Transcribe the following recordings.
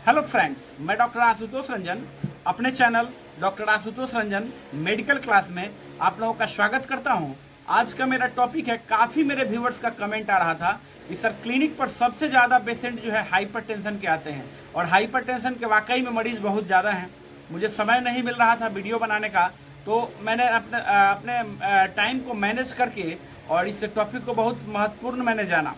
Hello friends, मैं doctor Ashutosh Ranjan अपने channel doctor Ashutosh Ranjan medical class में आप लोगों का स्वागत करता हूं। आज का मेरा टॉपिक है, काफ़ी मेरे व्यूवर्स का कमेंट आ रहा था कि सर क्लिनिक पर सबसे ज़्यादा पेशेंट जो है हाइपरटेंशन के आते हैं और हाइपरटेंशन के वाकई में मरीज़ बहुत ज़्यादा हैं। मुझे समय नहीं मिल रहा था वीडियो बनाने का, तो मैंने अपने टाइम को मैनेज करके और इस टॉपिक को बहुत महत्वपूर्ण मैंने जाना।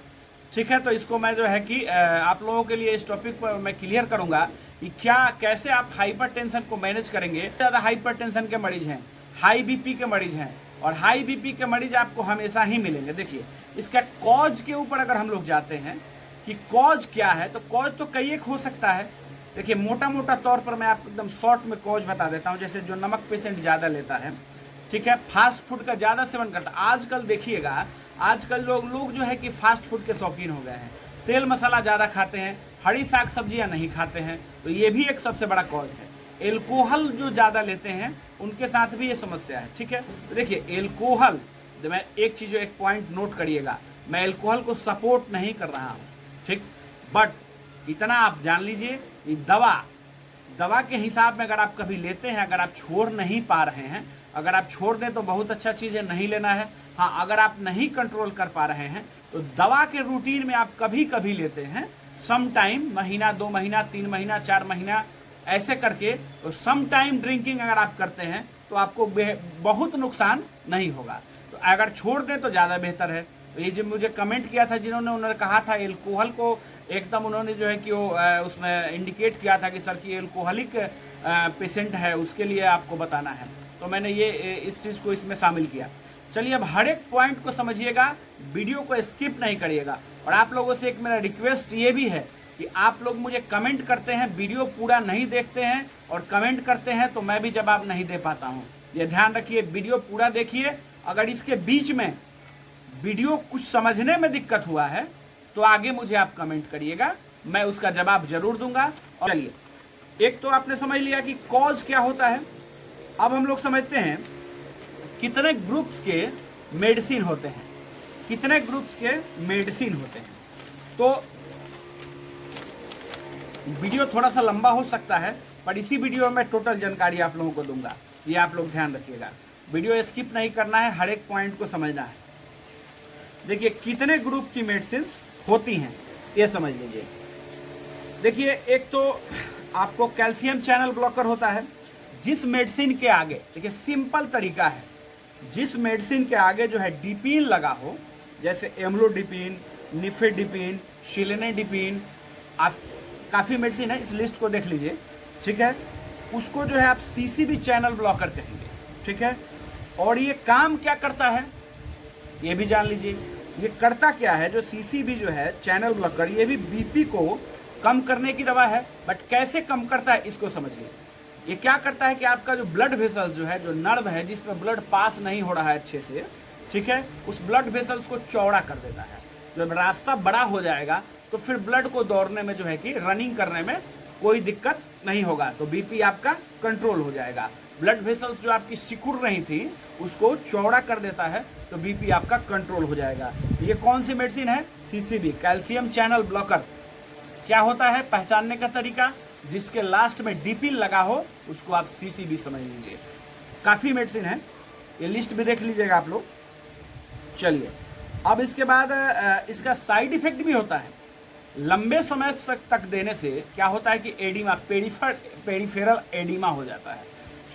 ठीक है, तो इसको मैं जो है कि आप लोगों के लिए इस टॉपिक पर मैं क्लियर करूंगा कि कैसे आप हाइपरटेंशन को मैनेज करेंगे। ज़्यादा हाइपरटेंशन के मरीज हैं, हाई बीपी के मरीज हैं, और हाई बीपी के मरीज आपको हमेशा ही मिलेंगे। देखिए, इसका कॉज के ऊपर अगर हम लोग जाते हैं कि कॉज क्या है, तो कॉज तो कई एक हो सकता है। देखिए, मोटा मोटा तौर पर मैं आपको एकदम शॉर्ट में कॉज बता देता हूँ। जैसे जो नमक पेशेंट ज़्यादा लेता है, ठीक है, फास्ट फूड का ज़्यादा सेवन करता है। आजकल देखिएगा, आजकल लोग जो है कि फास्ट फूड के शौकीन हो गए हैं, तेल मसाला ज़्यादा खाते हैं, हरी साग सब्जियां नहीं खाते हैं, तो ये भी एक सबसे बड़ा कॉज है। एल्कोहल जो ज़्यादा लेते हैं उनके साथ भी ये समस्या है। ठीक है, तो देखिए एल्कोहल, मैं एक चीज़, एक पॉइंट नोट करिएगा, मैं एल्कोहल को सपोर्ट नहीं कर रहा हूँ, ठीक, बट इतना आप जान लीजिए कि दवा के हिसाब में अगर आप कभी लेते हैं, अगर आप छोड़ नहीं पा रहे हैं, अगर आप छोड़ दें तो बहुत अच्छा चीज़ है, नहीं लेना है। हाँ, अगर आप नहीं कंट्रोल कर पा रहे हैं तो दवा के रूटीन में आप कभी कभी लेते हैं, सम टाइम, महीना, 2 महीना, 3 महीना, 4 महीना ऐसे करके, तो सम टाइम ड्रिंकिंग अगर आप करते हैं तो आपको बहुत नुकसान नहीं होगा। तो अगर छोड़ दें तो ज़्यादा बेहतर है। तो ये जो मुझे कमेंट किया था उन्होंने कहा था एल्कोहल को एकदम, उन्होंने जो है कि वो उसमें इंडिकेट किया था कि सर की एल्कोहलिक पेशेंट है, उसके लिए आपको बताना है, तो मैंने ये इस चीज़ को इसमें शामिल किया। चलिए, अब हर एक पॉइंट को समझिएगा, वीडियो को स्किप नहीं करिएगा। और आप लोगों से एक मेरा रिक्वेस्ट ये भी है कि आप लोग मुझे कमेंट करते हैं, वीडियो पूरा नहीं देखते हैं और कमेंट करते हैं, तो मैं भी जवाब नहीं दे पाता हूँ। ये ध्यान रखिए, वीडियो पूरा देखिए। अगर इसके बीच में वीडियो कुछ समझने में दिक्कत हुआ है तो आगे मुझे आप कमेंट करिएगा, मैं उसका जवाब जरूर दूंगा। और चलिए, एक तो आपने समझ लिया कि कॉज क्या होता है। अब हम लोग समझते हैं कितने ग्रुप्स के मेडिसिन होते हैं, कितने ग्रुप्स के मेडिसिन होते हैं। तो वीडियो थोड़ा सा लंबा हो सकता है, पर इसी वीडियो में मैं टोटल जानकारी आप लोगों को दूंगा, ये आप लोग ध्यान रखिएगा। वीडियो स्किप नहीं करना है, हर एक पॉइंट को समझना है। देखिए, कितने ग्रुप की मेडिसिन होती हैं ये समझ लीजिए। देखिए, एक तो आपको कैल्शियम चैनल ब्लॉकर होता है, जिस मेडिसिन के आगे, देखिए सिंपल तरीका है, जिस मेडिसिन के आगे जो है डिपीन लगा हो, जैसे एम्लोडिपिन, निफेडिपिन, शिलेनेडिपिन, आप काफ़ी मेडिसिन है, इस लिस्ट को देख लीजिए, ठीक है, उसको जो है आप सीसीबी चैनल ब्लॉकर कहेंगे। ठीक है, और ये काम क्या करता है ये भी जान लीजिए। ये करता क्या है, जो सीसीबी जो है चैनल ब्लॉकर, ये भी बीपी को कम करने की दवा है, बट कैसे कम करता है इसको समझिए। ये क्या करता है कि आपका जो ब्लड वेसल्स जो है, जो नर्व है जिसमें ब्लड पास नहीं हो रहा है अच्छे से, ठीक है, उस ब्लड वेसल्स को चौड़ा कर देता है। जब रास्ता बड़ा हो जाएगा तो फिर ब्लड को दौड़ने में जो है कि रनिंग करने में कोई दिक्कत नहीं होगा, तो बीपी आपका कंट्रोल हो जाएगा। ब्लड वेसल्स जो आपकी सिकुड़ रही थी उसको चौड़ा कर देता है, तो बीपी आपका कंट्रोल हो जाएगा। ये कौन सी मेडिसिन है? CCB, calcium channel blocker. क्या होता है पहचानने का तरीका, जिसके लास्ट में डीपी लगा हो उसको आप सीसीबी समझ लीजिए। काफ़ी मेडिसिन है, ये लिस्ट भी देख लीजिएगा आप लोग। चलिए, अब इसके बाद इसका साइड इफेक्ट भी होता है। लंबे समय तक देने से क्या होता है कि एडिमा, पेरिफेरल एडिमा हो जाता है,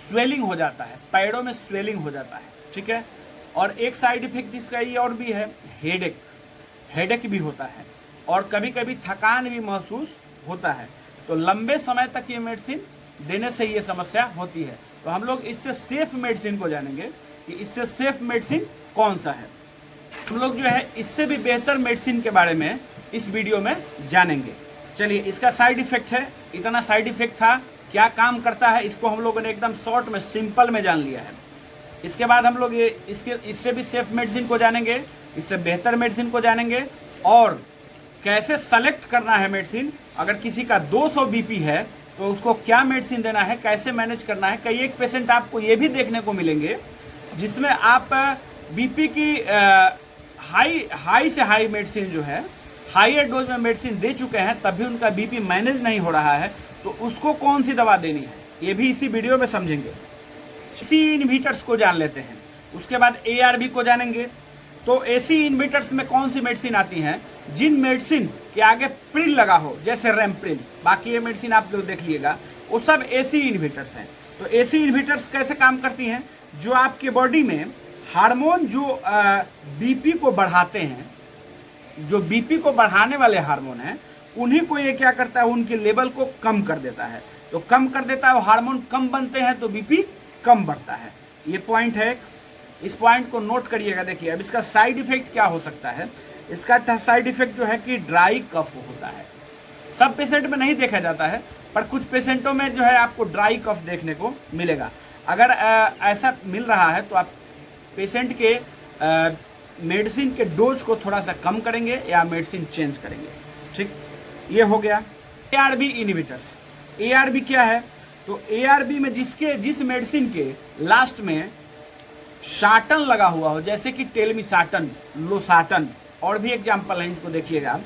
स्वेलिंग हो जाता है, पैरों में स्वेलिंग हो जाता है। ठीक है, और एक साइड इफेक्ट इसका ये और भी है, हेडेक भी होता है, और कभी कभी थकान भी महसूस होता है। तो लंबे समय तक ये मेडिसिन देने से ये समस्या होती है। तो हम लोग इससे सेफ मेडिसिन को जानेंगे कि इससे सेफ मेडिसिन कौन सा है। हम लोग जो है इससे भी बेहतर मेडिसिन के बारे में इस वीडियो में जानेंगे। चलिए, इसका साइड इफेक्ट है, इतना साइड इफेक्ट था, क्या काम करता है, इसको हम लोगों ने एकदम शॉर्ट में, सिंपल में जान लिया है। इसके बाद हम लोग ये इससे भी सेफ मेडिसिन को जानेंगे, इससे बेहतर मेडिसिन को जानेंगे, और कैसे सेलेक्ट करना है मेडिसिन। अगर किसी का 200 बीपी है तो उसको क्या मेडिसिन देना है, कैसे मैनेज करना है। कई एक पेशेंट आपको ये भी देखने को मिलेंगे जिसमें आप बीपी की हाई से हाई मेडिसिन जो है, हायर डोज में मेडिसिन दे चुके हैं तब भी उनका बीपी मैनेज नहीं हो रहा है, तो उसको कौन सी दवा देनी है ये भी इसी वीडियो में समझेंगे। एसी इनहिबिटर्स को जान लेते हैं, उसके बाद ARB को जानेंगे। तो एसी इनहिबिटर्स में कौन सी मेडिसिन आती हैं? जिन मेडिसिन के आगे प्रिल लगा हो, जैसे रेमप्रिल, बाकी ये मेडिसिन आप लोग देख लीजिएगा, वो सब एसी इनहिबिटर्स हैं। तो एसी इनहिबिटर्स कैसे काम करती हैं? जो आपके बॉडी में हार्मोन जो बीपी को बढ़ाते हैं, जो बीपी को बढ़ाने वाले हार्मोन हैं, उन्हीं को ये क्या करता है, उनके लेवल को कम कर देता है। तो कम कर देता है, वो हार्मोन कम बनते हैं तो बीपी कम बढ़ता है। ये पॉइंट है, इस पॉइंट को नोट करिएगा। देखिए अब इसका साइड इफेक्ट क्या हो सकता है। इसका साइड इफेक्ट जो है कि ड्राई कफ होता है। सब पेशेंट में नहीं देखा जाता है, पर कुछ पेशेंटों में जो है आपको ड्राई कफ देखने को मिलेगा। अगर ऐसा मिल रहा है तो आप पेशेंट के मेडिसिन के डोज को थोड़ा सा कम करेंगे या मेडिसिन चेंज करेंगे। ठीक, ये हो गया। ARB inhibitors. ARB क्या है? तो ARB में जिस मेडिसिन के लास्ट में शाटन लगा हुआ हो, जैसे कि टेलमिसाटन, लोसाटन और भी एग्जाम्पल हैं, इसको देखिएगा,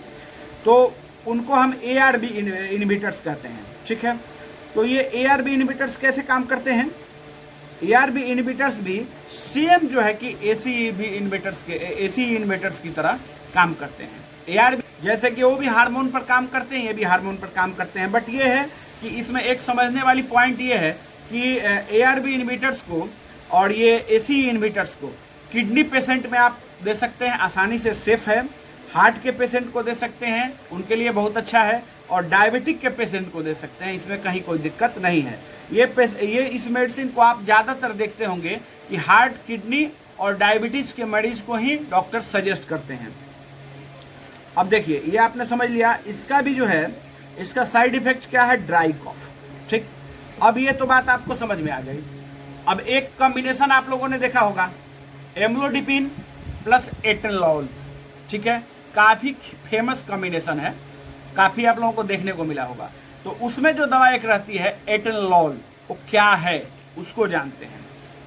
तो उनको हम ARB इनहिबिटर्स कहते हैं। ठीक है, तो ये ARB इनहिबिटर्स कैसे काम करते हैं? ARB इनहिबिटर्स भी सेम जो है कि एसी इनहिबिटर्स की तरह काम करते हैं। ARB जैसे कि वो भी हार्मोन पर काम करते हैं, ये भी हार्मोन पर काम करते हैं। बट ये है कि इसमें एक समझने वाली पॉइंट ये है कि ARB इनहिबिटर्स को और ये एसी इनहिबिटर्स को किडनी पेशेंट में आप दे सकते हैं, आसानी से सेफ है। हार्ट के पेशेंट को दे सकते हैं, उनके लिए बहुत अच्छा है। और डायबिटिक के पेशेंट को दे सकते हैं, इसमें कहीं कोई दिक्कत नहीं है। ये इस मेडिसिन को आप ज़्यादातर देखते होंगे कि हार्ट, किडनी और डायबिटीज़ के मरीज को ही डॉक्टर सजेस्ट करते हैं। अब देखिए, ये आपने समझ लिया। इसका भी जो है, इसका साइड इफेक्ट क्या है? Dry cough. ठीक, अब ये तो बात आपको समझ में आ गई। अब एक कॉम्बिनेशन आप लोगों ने देखा होगा, एम्लोडिपिन प्लस एटेनॉल। ठीक है, काफ़ी फेमस कॉम्बिनेशन है, काफ़ी आप लोगों को देखने को मिला होगा। तो उसमें जो दवा एक रहती है एटेनॉल, वो क्या है उसको जानते हैं।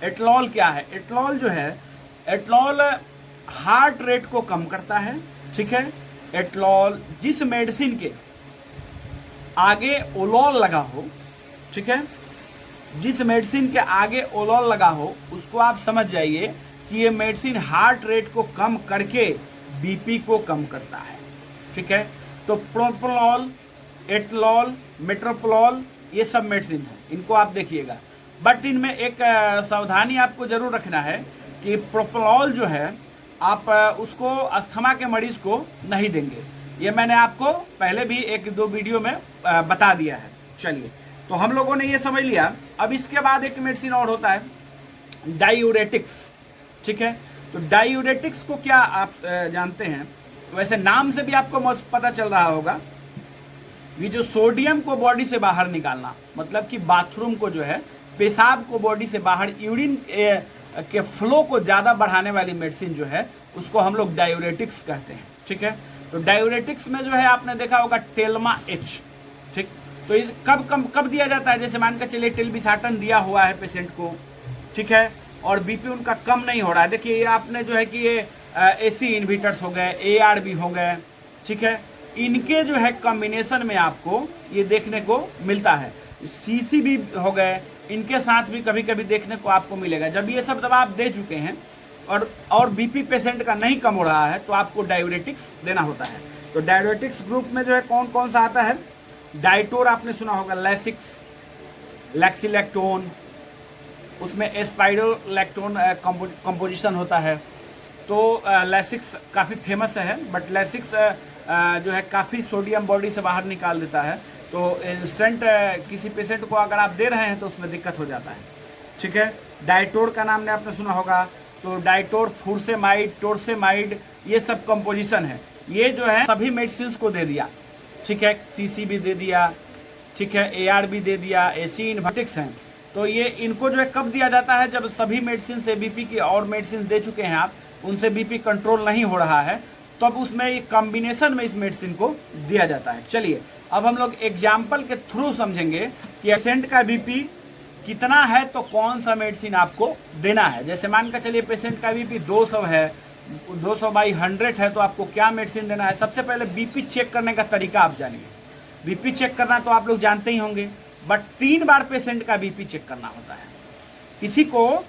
एटेनॉल क्या है? एटेनॉल जो है, एटेनॉल हार्ट रेट को कम करता है। ठीक है, एटेनॉल जिस मेडिसिन के आगे ओलॉल लगा हो, ठीक है, जिस मेडिसिन के ओलॉल लगा हो, उसको आप समझ जाइए कि ये मेडिसिन हार्ट रेट को कम करके बीपी को कम करता है। ठीक है, तो प्रोप्रानोल, एटेनॉल, मेट्रोप्रोल, ये सब मेडिसिन है, इनको आप देखिएगा। बट इनमें एक सावधानी आपको जरूर रखना है कि प्रोप्रानोल जो है आप उसको अस्थमा के मरीज को नहीं देंगे। ये मैंने आपको पहले भी एक दो वीडियो में बता दिया है। चलिए, तो हम लोगों ने ये समझ लिया। अब इसके बाद एक मेडिसिन और होता है डायूरेटिक्स। ठीक है, तो डायूरेटिक्स को क्या आप जानते हैं? वैसे नाम से भी आपको पता चल रहा होगा, ये जो सोडियम को बॉडी से बाहर निकालना, मतलब कि बाथरूम को जो है, पेशाब को बॉडी से बाहर, यूरिन के फ्लो को ज़्यादा बढ़ाने वाली मेडिसिन जो है, उसको हम लोग डायूरेटिक्स कहते हैं। ठीक है, तो डायूरेटिक्स में जो है आपने देखा होगा टेल्मा एच। ठीक, तो इस कब दिया जाता है? जैसे मान कर चलिए टेलमिसाटन दिया हुआ है पेशेंट को, ठीक है, और बीपी उनका कम नहीं हो रहा है। देखिए, ये आपने जो है कि ये एसी इनहिबिटर्स हो गए, ARB हो गए, ठीक है, इनके जो है कॉम्बिनेशन में आपको ये देखने को मिलता है। CC भी हो गए, इनके साथ भी कभी कभी देखने को आपको मिलेगा। जब ये सब दवा आप दे चुके हैं और बीपी पेशेंट का नहीं कम हो रहा है, तो आपको डायूरेटिक्स देना होता है। तो डायूरेटिक्स ग्रुप में जो है कौन कौन सा आता है? डाइटोर आपने सुना होगा, लैसिक्स, लैक्सिलेक्टोन, उसमें एस्पाइरोलैक्टोन कंपोजिशन होता है। तो लैसिक्स काफ़ी फेमस है, बट लैसिक्स जो है काफ़ी सोडियम बॉडी से बाहर निकाल देता है। तो इंस्टेंट किसी पेशेंट को अगर आप दे रहे हैं तो उसमें दिक्कत हो जाता है। ठीक है, डाइटोर का नाम ने आपने सुना होगा। तो डाइटोर, फुरसेमाइड, टोरसेमाइड, ये सब कंपोजिशन है। ये जो है सभी मेडिसिन को दे दिया। ठीक है, CC भी दे दिया, ठीक है, ARB दे दिया, एसी इनहिबिटर्स हैं। तो ये इनको जो है कब दिया जाता है? जब सभी मेडिसिन से बीपी की और मेडिसिन दे चुके हैं आप, उनसे बीपी कंट्रोल नहीं हो रहा है, तो अब उसमें एक कॉम्बिनेशन में इस मेडिसिन को दिया जाता है। चलिए, अब हम लोग एग्जाम्पल के थ्रू समझेंगे कि पेशेंट का बीपी कितना है तो कौन सा मेडिसिन आपको देना है। जैसे मान कर चलिए पेशेंट का बीपी 200 है, 200/100 है तो आपको क्या मेडिसिन देना है। सबसे पहले बीपी चेक करने का तरीका आप जानिए। बीपी चेक करना तो आप लोग जानते ही होंगे, बट 3 बार पेशेंट का बीपी चेक करना होता है। किसी को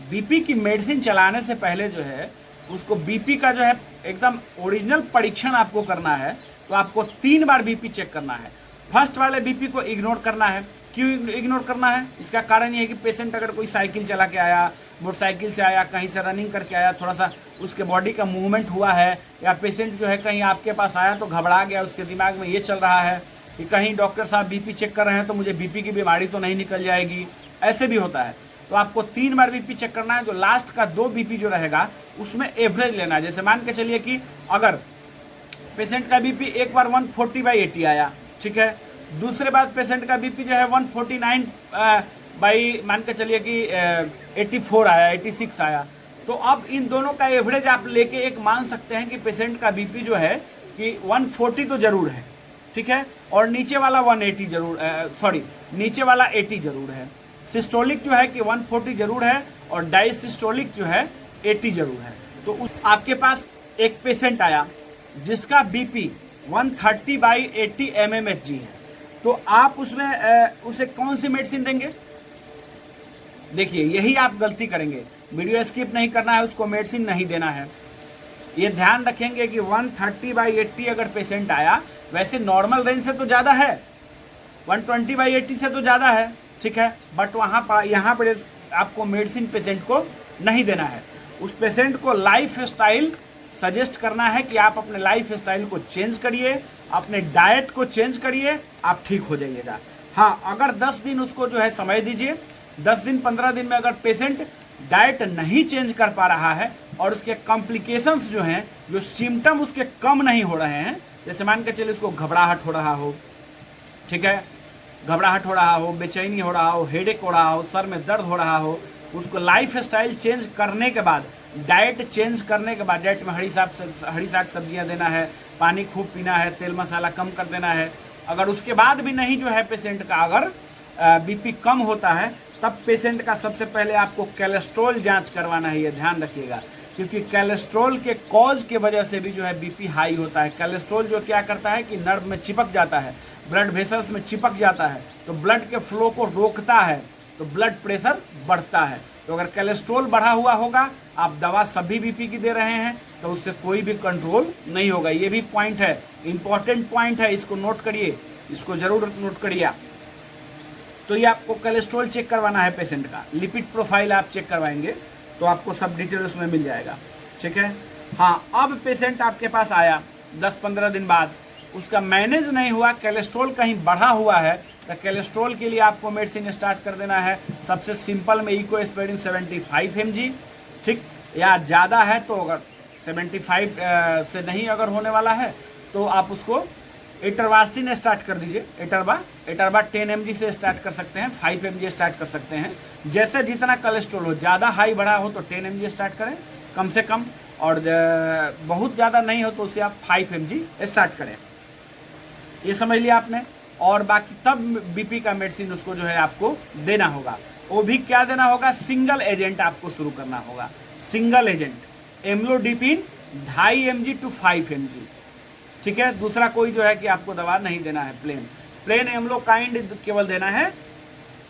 बीपी की मेडिसिन चलाने से पहले जो है उसको बीपी का जो है एकदम ओरिजिनल परीक्षण आपको करना है, तो आपको 3 बार बीपी चेक करना है। फर्स्ट वाले बीपी को इग्नोर करना है। क्यों इग्नोर करना है? इसका कारण ये है कि पेशेंट अगर कोई साइकिल चला के आया, मोटरसाइकिल से आया, कहीं से रनिंग करके आया, थोड़ा सा उसके बॉडी का मूवमेंट हुआ है, या पेशेंट जो है कहीं आपके पास आया तो घबरा गया, उसके दिमाग में ये चल रहा है कि कहीं डॉक्टर साहब बीपी चेक कर रहे हैं तो मुझे बीपी की बीमारी तो नहीं निकल जाएगी, ऐसे भी होता है। तो आपको 3 बार बीपी चेक करना है। जो लास्ट का 2 बीपी जो रहेगा उसमें एवरेज लेना है। जैसे मान के चलिए कि अगर पेशेंट का बीपी एक बार 140/80 आया, ठीक है, दूसरे बार पेशेंट का बीपी जो है 149 मान के चलिए कि 84 आया, 86 आया, तो अब इन दोनों का एवरेज आप लेके एक मान सकते हैं कि पेशेंट का बीपी जो है कि 140 तो जरूर है, ठीक है, और नीचे वाला 180 जरूर, नीचे वाला 80 जरूर है। सिस्टोलिक जो है कि 140 जरूर है और डायसिस्टोलिक जो है 80 जरूर है। तो आपके पास एक पेशेंट आया जिसका बीपी 130/80 mmHg है, तो आप उसमें उसे कौन सी मेडिसिन देंगे? देखिए, यही आप गलती करेंगे। वीडियो स्किप नहीं करना है, उसको मेडिसिन नहीं देना है। ये ध्यान रखेंगे कि 130/80 अगर पेशेंट आया, वैसे नॉर्मल रेंज से तो ज़्यादा है, 120/80 से तो ज़्यादा है, ठीक है, बट यहाँ पर आपको मेडिसिन पेशेंट को नहीं देना है। उस पेशेंट को लाइफ स्टाइल सजेस्ट करना है कि आप अपने लाइफ स्टाइल को चेंज करिए, अपने डाइट को चेंज करिए, आप ठीक हो जाइएगा। हाँ, अगर 10 दिन उसको जो है समय दीजिए, 10 दिन 15 दिन में अगर पेशेंट डाइट नहीं चेंज कर पा रहा है और उसके कॉम्प्लिकेशंस जो हैं, जो सिम्टम उसके कम नहीं हो रहे हैं, जैसे मान के चलिए उसको घबराहट हो रहा हो, ठीक है, घबराहट हो रहा हो, बेचैनी हो रहा हो, हेडेक हो रहा हो, सर में दर्द हो रहा हो, उसको लाइफ स्टाइल चेंज करने के बाद, डाइट चेंज करने के बाद, डाइट में हरी साग सब्जियां देना है, पानी खूब पीना है, तेल मसाला कम कर देना है। अगर उसके बाद भी नहीं जो है पेशेंट का अगर बीपी कम होता है, तब पेशेंट का सबसे पहले आपको कोलेस्ट्रॉल जांच करवाना है। ये ध्यान रखिएगा, क्योंकि कोलेस्ट्रॉल के कॉज के वजह से भी जो है बीपी हाई होता है। कोलेस्ट्रॉल जो क्या करता है कि नर्व में चिपक जाता है, ब्लड वेसल्स में चिपक जाता है, तो ब्लड के फ्लो को रोकता है, तो ब्लड प्रेशर बढ़ता है। तो अगर कोलेस्ट्रॉल बढ़ा हुआ होगा, आप दवा सभी बीपी की दे रहे हैं, तो उससे कोई भी कंट्रोल नहीं होगा। ये भी पॉइंट है, इंपॉर्टेंट पॉइंट है, इसको नोट करिए, इसको जरूर नोट करिए आप। तो ये आपको कोलेस्ट्रॉल चेक करवाना है पेशेंट का। लिपिड प्रोफाइल आप चेक करवाएंगे तो आपको सब डिटेल उसमें मिल जाएगा, ठीक है। हाँ, अब पेशेंट आपके पास आया 10-15 दिन बाद, उसका मैनेज नहीं हुआ, कोलेस्ट्रॉल कहीं बढ़ा हुआ है, तो कोलेस्ट्रॉल के लिए आपको मेडिसिन स्टार्ट कर देना है। सबसे सिंपल में इकोस्पेरिन 75 mg, ठीक, या ज़्यादा है तो अगर 75 से नहीं अगर होने वाला है तो आप उसको एटरवास्टिन स्टार्ट कर दीजिए। एटरबा 10 mg से स्टार्ट कर सकते हैं, 5 mg स्टार्ट कर सकते हैं। जैसे जितना कोलेस्ट्रॉल हो, ज़्यादा हाई बढ़ा हो तो 10 mg स्टार्ट करें कम से कम, और बहुत ज़्यादा नहीं हो तो उसे आप 5 mg स्टार्ट करें। ये समझ लिया आपने। और बाकी तब बीपी का मेडिसिन उसको जो है आपको देना होगा। वो भी क्या देना होगा? सिंगल एजेंट आपको शुरू करना होगा। Single agent amlodipine 2.5 mg to 5 mg, ठीक है। दूसरा कोई जो है कि आपको दवा नहीं देना है, प्लेन एम्लोकाइंड केवल देना है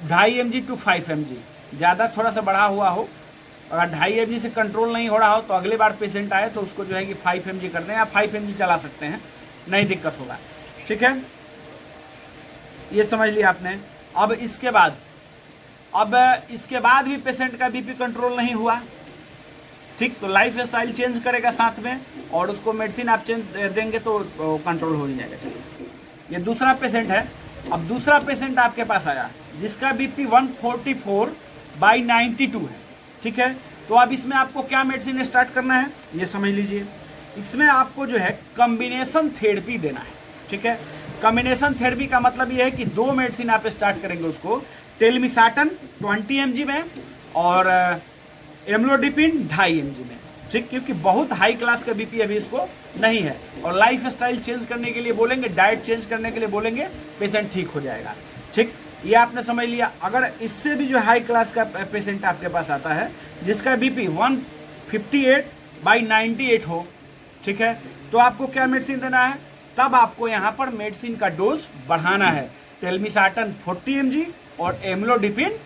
2.5 mg to 5 mg। ज़्यादा थोड़ा सा बढ़ा हुआ हो, अगर 2.5 mg से कंट्रोल नहीं हो रहा हो तो अगले बार पेशेंट आए तो उसको जो है कि 5 mg कर दें, या 5 mg चला सकते हैं, नहीं दिक्कत होगा, ठीक है। ये समझ लिया आपने। अब इसके बाद भी पेशेंट का बीपी कंट्रोल नहीं हुआ, ठीक, तो लाइफ स्टाइल चेंज करेगा साथ में, और उसको मेडिसिन आप चेंज देंगे तो कंट्रोल हो ही जाएगा। चलिए, ये दूसरा पेशेंट है। अब दूसरा पेशेंट आपके पास आया जिसका बीपी 144/92 है, ठीक है। तो अब इसमें आपको क्या मेडिसिन स्टार्ट करना है ये समझ लीजिए। इसमें आपको जो है कॉम्बिनेशन थेरेपी देना है, ठीक है। कॉम्बिनेशन थेरेपी का मतलब ये है कि 2 मेडिसिन आप स्टार्ट करेंगे उसको, टेलमिसाटन 20 mg में और एम्लोडिपिन 2.5 mg में, ठीक, क्योंकि बहुत हाई क्लास का बीपी अभी इसको नहीं है, और लाइफ स्टाइल चेंज करने के लिए बोलेंगे, डाइट चेंज करने के लिए बोलेंगे, पेशेंट ठीक हो जाएगा, ठीक। ये आपने समझ लिया। अगर इससे भी जो हाई क्लास का पेशेंट आपके पास आता है जिसका बीपी 158 98 हो, ठीक है, तो आपको क्या मेडिसिन देना है, तब आपको यहाँ पर मेडिसिन का डोज बढ़ाना है। टेलमिसार्टन 40 mg और एम्लोडिपिन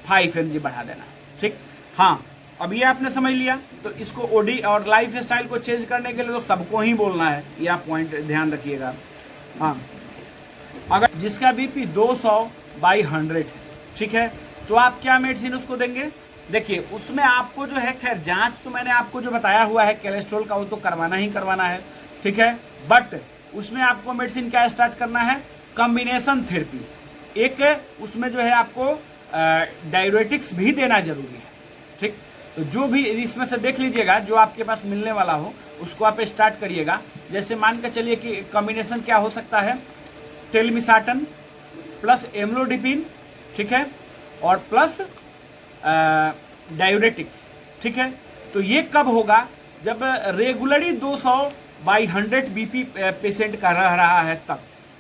5 mg बढ़ा देना है, ठीक। हाँ, अब ये आपने समझ लिया। तो इसको ओडी और लाइफ स्टाइल को चेंज करने के लिए तो सबको ही बोलना है, ये आप पॉइंट ध्यान रखिएगा। हाँ, अगर जिसका बीपी 200/100 है, ठीक है, तो आप क्या मेडिसिन उसको देंगे। देखिए उसमें आपको जो है, खैर जांच तो मैंने आपको जो बताया हुआ है कोलेस्ट्रॉल का, वो तो करवाना ही करवाना है, ठीक है, बट उसमें आपको मेडिसिन क्या स्टार्ट करना है, कॉम्बिनेशन थेरेपी। एक उसमें जो है आपको डायरेटिक्स भी देना जरूरी है, ठीक। तो जो भी इसमें से देख लीजिएगा, जो आपके पास मिलने वाला हो उसको आप स्टार्ट करिएगा। जैसे मान के चलिए कि कॉम्बिनेशन क्या हो सकता है, टेलमिसार्टन प्लस एम्लोडिपिन, ठीक है, और प्लस डायरेटिक्स, ठीक है। तो ये कब होगा, जब रेगुलरली 200/100 बीपी पेशेंट का रह रहा है तब,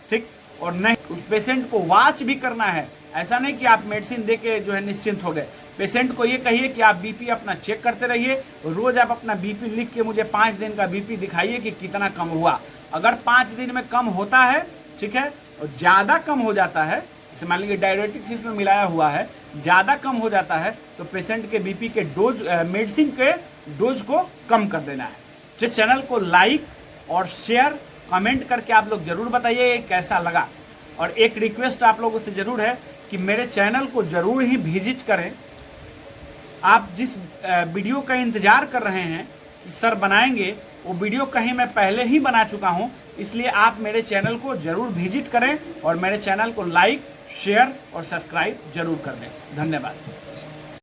ठीक। और नहीं, उस पेशेंट को वॉच भी करना है। ऐसा नहीं कि आप मेडिसिन दे के जो है निश्चिंत हो गए। पेशेंट को ये कहिए कि आप बीपी अपना चेक करते रहिए, रोज आप अपना बीपी लिख के मुझे 5 दिन का बीपी दिखाइए कि कितना कम हुआ। अगर 5 दिन में कम होता है, ठीक है, और ज़्यादा कम हो जाता है, जैसे मान लीजिए डायरेटिक्स इसमें मिलाया हुआ है, ज़्यादा कम हो जाता है, तो पेशेंट के बीपी के डोज, मेडिसिन के डोज को कम कर देना है। तो चैनल को लाइक और शेयर कमेंट करके आप लोग ज़रूर बताइए कैसा लगा। और एक रिक्वेस्ट आप लोगों से ज़रूर है कि मेरे चैनल को ज़रूर ही विजिट करें। आप जिस वीडियो का इंतज़ार कर रहे हैं कि सर बनाएंगे, वो वीडियो कहीं मैं पहले ही बना चुका हूं, इसलिए आप मेरे चैनल को ज़रूर विजिट करें और मेरे चैनल को लाइक, शेयर और सब्सक्राइब जरूर कर दें। धन्यवाद।